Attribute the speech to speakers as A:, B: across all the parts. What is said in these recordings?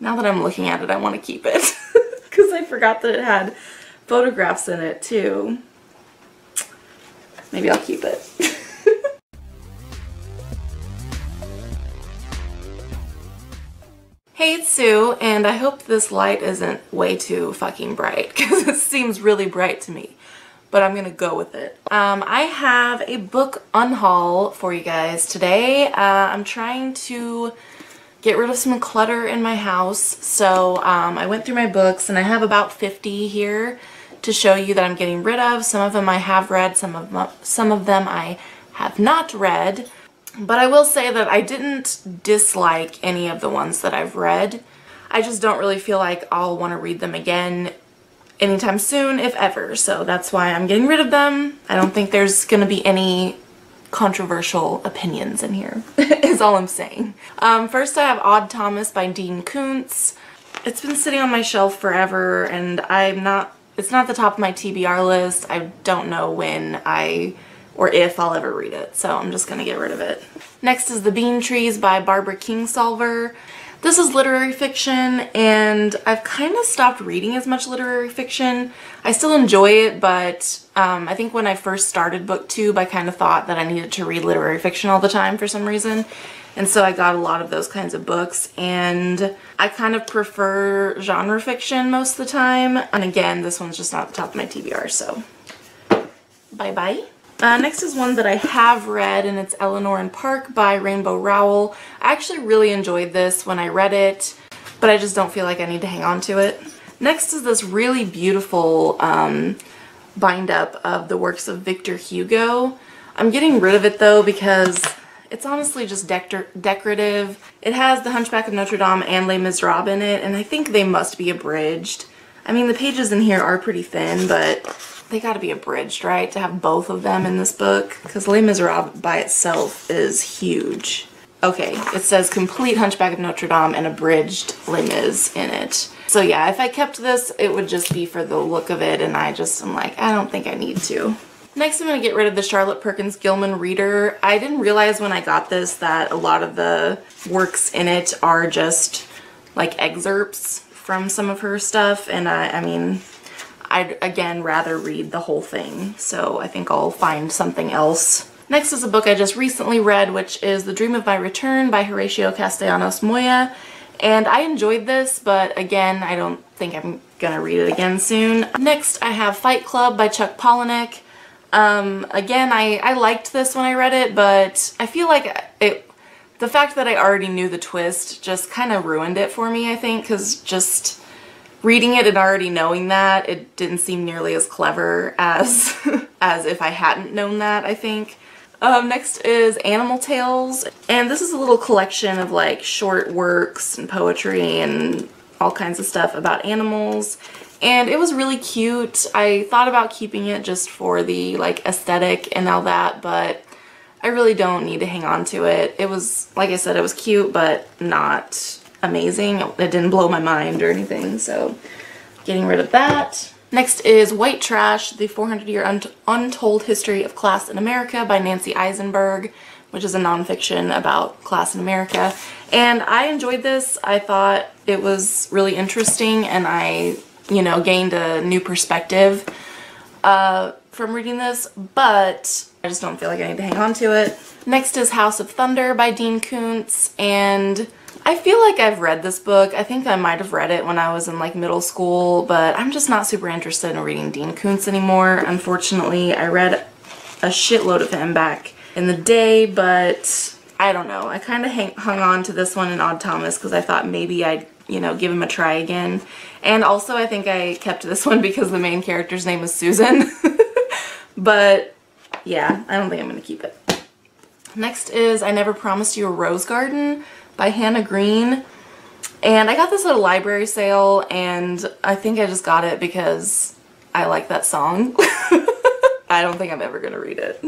A: Now that I'm looking at it, I want to keep it because I forgot that it had photographs in it too. Maybe I'll keep it. Hey, it's Sue, and I hope this light isn't way too fucking bright because it seems really bright to me, but I'm gonna go with it. I have a book unhaul for you guys today. I'm trying to get rid of some clutter in my house, so I went through my books and I have about 50 here to show you that I'm getting rid of. Some of them I have read, some of them I have not read. But I will say that I didn't dislike any of the ones that I've read. I just don't really feel like I'll want to read them again anytime soon, if ever. So that's why I'm getting rid of them. I don't think there's going to be any controversial opinions in here, is all I'm saying. First I have Odd Thomas by Dean Koontz. It's been sitting on my shelf forever and it's not the top of my TBR list. I don't know when or if I'll ever read it, so I'm just gonna get rid of it. Next is The Bean Trees by Barbara Kingsolver. This is literary fiction, and I've kind of stopped reading as much literary fiction. I still enjoy it, but I think when I first started booktube, I kind of thought that I needed to read literary fiction all the time for some reason, and so I got a lot of those kinds of books, and I kind of prefer genre fiction most of the time. And again, this one's just not at the top of my TBR, so bye-bye. Next is one that I have read, and it's Eleanor and Park by Rainbow Rowell. I actually really enjoyed this when I read it, but I just don't feel like I need to hang on to it. Next is this really beautiful bind-up of the works of Victor Hugo. I'm getting rid of it though because it's honestly just decorative. It has The Hunchback of Notre Dame and Les Miserables in it, and I think they must be abridged. I mean, the pages in here are pretty thin, but they gotta be abridged, right? To have both of them in this book, because Les Miserables by itself is huge. Okay, it says complete Hunchback of Notre Dame and abridged Les Mis in it. So yeah, if I kept this, it would just be for the look of it, and I'm like, I don't think I need to. Next, I'm gonna get rid of the Charlotte Perkins Gilman Reader. I didn't realize when I got this that a lot of the works in it are just like excerpts from some of her stuff, and I mean, I'd again rather read the whole thing, so I think I'll find something else. Next is a book I just recently read, which is The Dream of My Return by Horatio Castellanos Moya, and I enjoyed this, but again, I don't think I'm gonna read it again soon. Next, I have Fight Club by Chuck Palahniuk. Again, I liked this when I read it, but I feel like the fact that I already knew the twist just kind of ruined it for me, I think, because just reading it and already knowing that, it didn't seem nearly as clever as as if I hadn't known that, I think. Next is Animal Tales, and this is a little collection of like short works and poetry and all kinds of stuff about animals, and it was really cute. I thought about keeping it just for the like aesthetic and all that, but I really don't need to hang on to it. It was, like I said, it was cute, but not amazing. It didn't blow my mind or anything, so getting rid of that. Next is White Trash, The 400-Year Untold History of Class in America by Nancy Eisenberg, which is a nonfiction about class in America. And I enjoyed this. I thought it was really interesting, and I, you know, gained a new perspective from reading this, but I just don't feel like I need to hang on to it. Next is House of Thunder by Dean Koontz, and I feel like I've read this book. I think I might have read it when I was in like middle school, but I'm just not super interested in reading Dean Koontz anymore. Unfortunately, I read a shitload of him back in the day, but I don't know. I kind of hung on to this one in Odd Thomas because I thought maybe I'd, you know, give him a try again. And also I think I kept this one because the main character's name is Susan. But yeah, I don't think I'm going to keep it. Next is I Never Promised You a Rose Garden by Hannah Green. And I got this at a library sale, and I think I just got it because I like that song. I don't think I'm ever going to read it.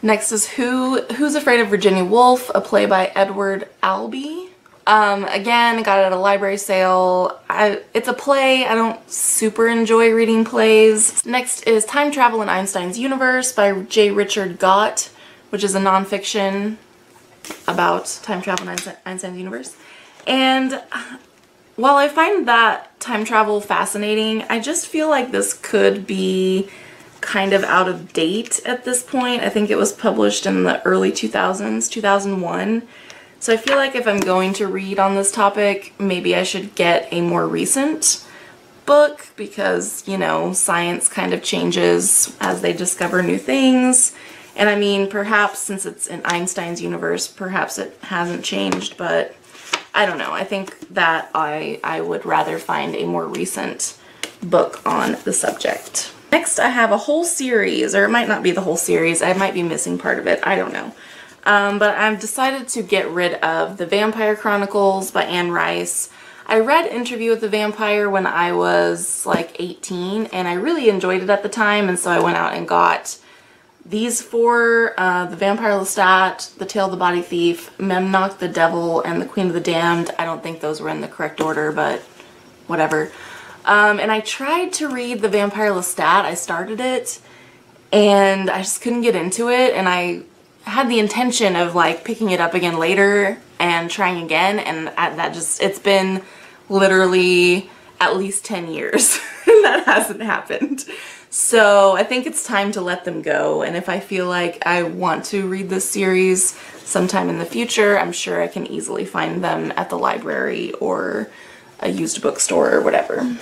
A: Next is Who's Afraid of Virginia Woolf, a play by Edward Albee. Again, got it at a library sale. It's a play. I don't super enjoy reading plays. Next is Time Travel in Einstein's Universe by J. Richard Gott, which is a nonfiction about time travel in Einstein's universe. And while I find that time travel fascinating, I just feel like this could be kind of out of date at this point. I think it was published in the early 2000s, 2001. So I feel like if I'm going to read on this topic, maybe I should get a more recent book because, you know, science kind of changes as they discover new things. And I mean, perhaps since it's in Einstein's universe, perhaps it hasn't changed, but I don't know. I think that I would rather find a more recent book on the subject. Next, I have a whole series, or it might not be the whole series. I might be missing part of it. I don't know. But I've decided to get rid of The Vampire Chronicles by Anne Rice. I read Interview with the Vampire when I was like 18, and I really enjoyed it at the time, and so I went out and got these four, The Vampire Lestat, The Tale of the Body Thief, Memnoch the Devil, and The Queen of the Damned. I don't think those were in the correct order, but whatever. And I tried to read The Vampire Lestat. I started it, and I just couldn't get into it, and I had the intention of like picking it up again later and trying again, and it's been literally at least 10 years and that hasn't happened. So I think it's time to let them go, and if I feel like I want to read this series sometime in the future, I'm sure I can easily find them at the library or a used bookstore or whatever.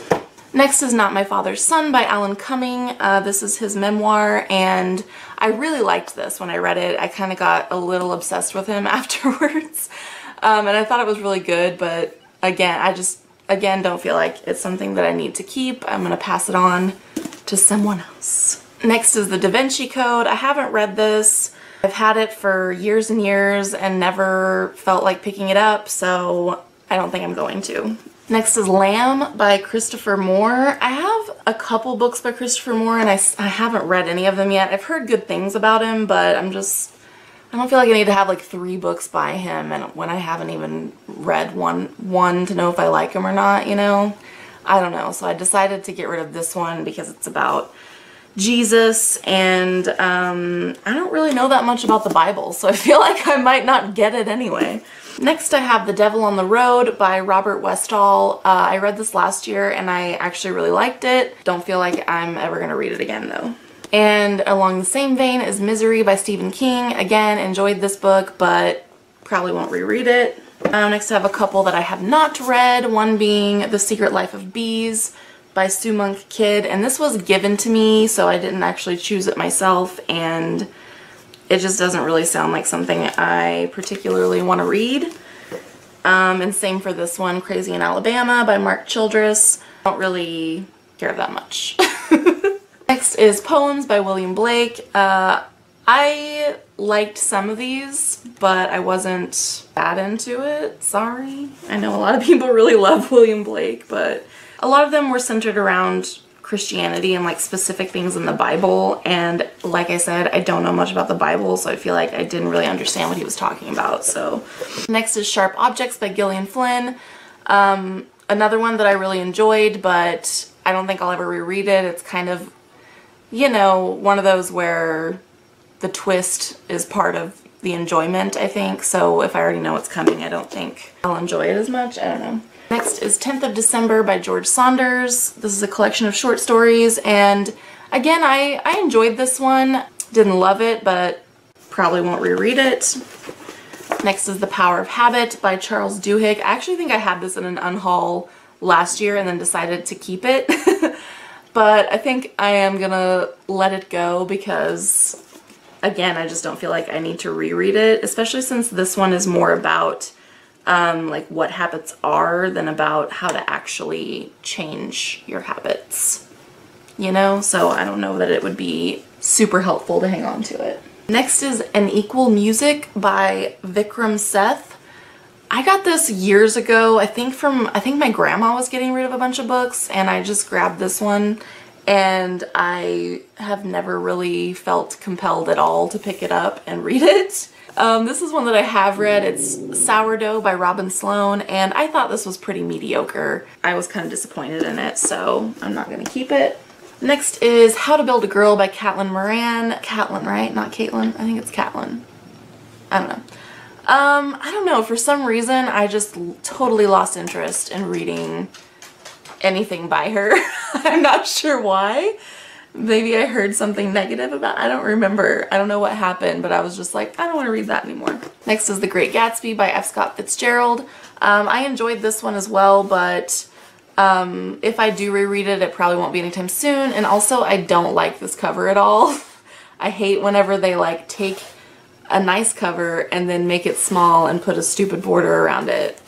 A: Next is Not My Father's Son by Alan Cumming. This is his memoir, and I really liked this when I read it. I kind of got a little obsessed with him afterwards, and I thought it was really good, but again, I just don't feel like it's something that I need to keep. I'm gonna pass it on to someone else. Next is The Da Vinci Code. I haven't read this. I've had it for years and years and never felt like picking it up, so I don't think I'm going to. Next is Lamb by Christopher Moore. I have a couple books by Christopher Moore, and I haven't read any of them yet. I've heard good things about him, but I don't feel like I need to have like 3 books by him, and when I haven't even read one to know if I like him or not, you know? I don't know. So I decided to get rid of this one because it's about Jesus, and I don't really know that much about the Bible, so I feel like I might not get it anyway. Next, I have The Devil on the Road by Robert Westall. I read this last year and I actually really liked it. Don't feel like I'm ever going to read it again though. And along the same vein is Misery by Stephen King. Again, enjoyed this book, but probably won't reread it. Next, I have a couple that I have not read, one being The Secret Life of Bees by Sue Monk Kidd, and this was given to me, so I didn't actually choose it myself, and it just doesn't really sound like something I particularly want to read. And same for this one, Crazy in Alabama by Mark Childress. Don't really care that much. Next is Poems by William Blake. I liked some of these, but I wasn't that into it. Sorry. I know a lot of people really love William Blake, but a lot of them were centered around Christianity and like specific things in the Bible, and like I said, I don't know much about the Bible, so I feel like I didn't really understand what he was talking about. So next is Sharp Objects by Gillian Flynn. Another one that I really enjoyed, but I don't think I'll ever reread it. It's kind of, you know, one of those where the twist is part of the enjoyment, I think, so if I already know what's coming, I don't think I'll enjoy it as much. I don't know. Next is 10th of December by George Saunders. This is a collection of short stories, and again, I enjoyed this one. Didn't love it, but probably won't reread it. Next is The Power of Habit by Charles Duhigg. I actually think I had this in an unhaul last year and then decided to keep it. But I think I am gonna let it go because, again, I just don't feel like I need to reread it, especially since this one is more about like what habits are than about how to actually change your habits, you know? So I don't know that it would be super helpful to hang on to it. Next is An Equal Music by Vikram Seth. I got this years ago, I think my grandma was getting rid of a bunch of books and I just grabbed this one, and I have never really felt compelled at all to pick it up and read it. This is one that I have read. It's Sourdough by Robin Sloan, and I thought this was pretty mediocre. I was kind of disappointed in it, so I'm not going to keep it. Next is How to Build a Girl by Caitlin Moran. Caitlin, right? Not Caitlin. I think it's Caitlin. I don't know. I don't know, for some reason I just totally lost interest in reading anything by her. I'm not sure why. Maybe I heard something negative about it. I don't remember. I don't know what happened, but I was just like, I don't want to read that anymore. Next is The Great Gatsby by F. Scott Fitzgerald. I enjoyed this one as well, but if I do reread it, it probably won't be anytime soon. And also, I don't like this cover at all. I hate whenever they like take a nice cover and then make it small and put a stupid border around it.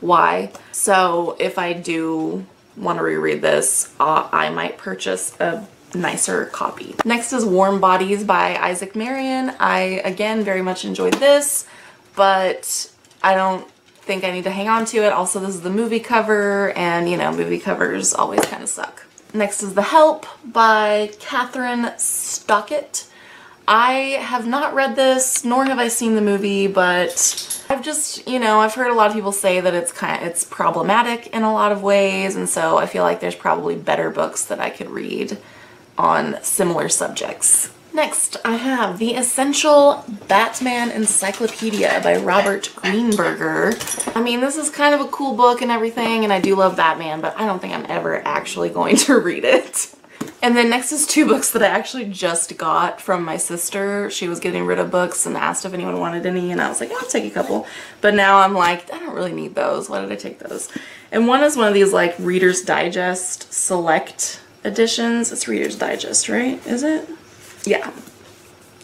A: Why? So if I do want to reread this, I might purchase a nicer copy. Next is Warm Bodies by Isaac Marion. I, again, very much enjoyed this, but I don't think I need to hang on to it. Also, this is the movie cover, and you know, movie covers always kind of suck. Next is The Help by Catherine Stockett. I have not read this, nor have I seen the movie, but I've just, you know, I've heard a lot of people say that it's problematic in a lot of ways, and so I feel like there's probably better books that I could read on similar subjects. Next, I have The Essential Batman Encyclopedia by Robert Greenberger. I mean, this is kind of a cool book and everything, and I do love Batman, but I don't think I'm ever actually going to read it. And then next is two books that I actually just got from my sister. She was getting rid of books and asked if anyone wanted any, and I was like, I'll take a couple. But now I'm like, I don't really need those. Why did I take those? And one is one of these like Reader's Digest select editions. It's Reader's Digest, right? Is it? Yeah.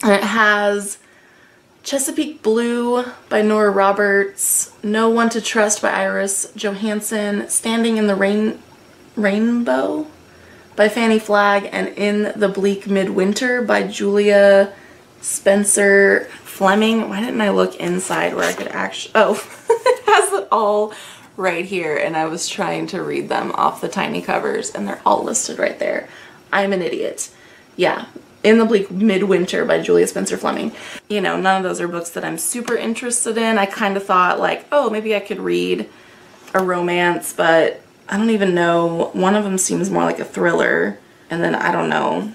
A: And it has Chesapeake Blue by Nora Roberts, No One to Trust by Iris Johansson, Standing in the Rainbow by Fanny Flagg, and In the Bleak Midwinter by Julia Spencer Fleming. Why didn't I look inside where I could actually... Oh, it has it all right here, and I was trying to read them off the tiny covers, and they're all listed right there. I'm an idiot. Yeah, In the Bleak Midwinter by Julia Spencer Fleming. You know, none of those are books that I'm super interested in. I kind of thought like, oh, maybe I could read a romance, but I don't even know. One of them seems more like a thriller, and then I don't know.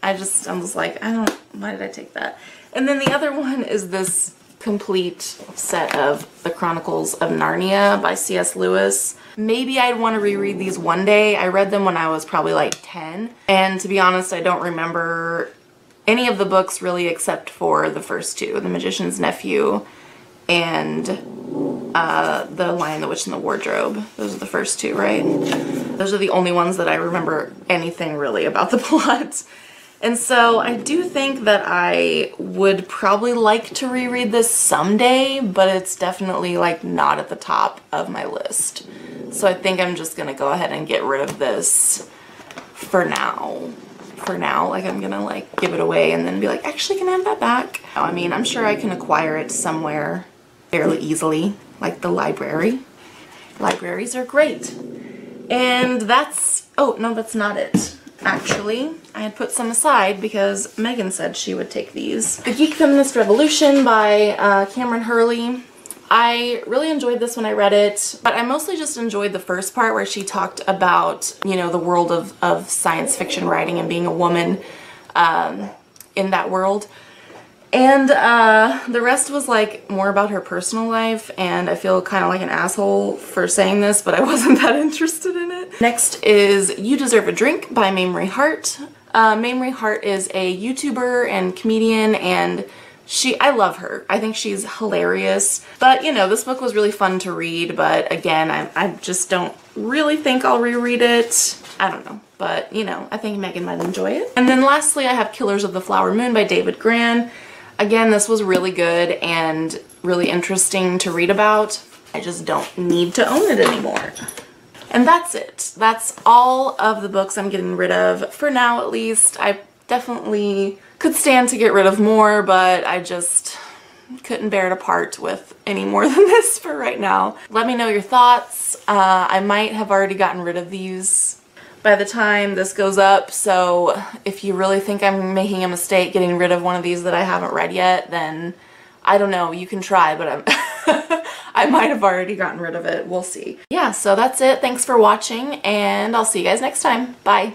A: I'm just like, why did I take that? And then the other one is this complete set of The Chronicles of Narnia by C.S. Lewis. Maybe I'd want to reread these one day. I read them when I was probably like 10, and to be honest, I don't remember any of the books really except for the first two, The Magician's Nephew and The Lion, the Witch, and the Wardrobe. Those are the first two, right? Those are the only ones that I remember anything really about the plot. And so I do think that I would probably like to reread this someday, but it's definitely like not at the top of my list. So I think I'm just gonna go ahead and get rid of this for now. Like I'm gonna like give it away and then be like, actually, can I have that back? I mean, I'm sure I can acquire it somewhere fairly easily, like the library. Libraries are great. And that's, oh no, that's not it. Actually, I had put some aside because Megan said she would take these. The Geek Feminist Revolution by Cameron Hurley. I really enjoyed this when I read it, but I mostly just enjoyed the first part where she talked about, you know, the world of science fiction writing and being a woman in that world. And the rest was like more about her personal life, and I feel kind of like an asshole for saying this, but I wasn't that interested in it. Next is You Deserve a Drink by Mamrie Hart. Mamrie Hart is a YouTuber and comedian, and I love her. I think she's hilarious. But, you know, this book was really fun to read, but again, I just don't really think I'll reread it. I don't know. But, you know, I think Megan might enjoy it. And then lastly, I have Killers of the Flower Moon by David Grann. Again, this was really good and really interesting to read about. I just don't need to own it anymore. And that's it. That's all of the books I'm getting rid of, for now at least. I definitely could stand to get rid of more, but I just couldn't bear to part with any more than this for right now. Let me know your thoughts. I might have already gotten rid of these by the time this goes up, so if you really think I'm making a mistake getting rid of one of these that I haven't read yet, then I don't know, you can try, but I might have already gotten rid of it. We'll see. Yeah, so that's it. Thanks for watching, and I'll see you guys next time. Bye.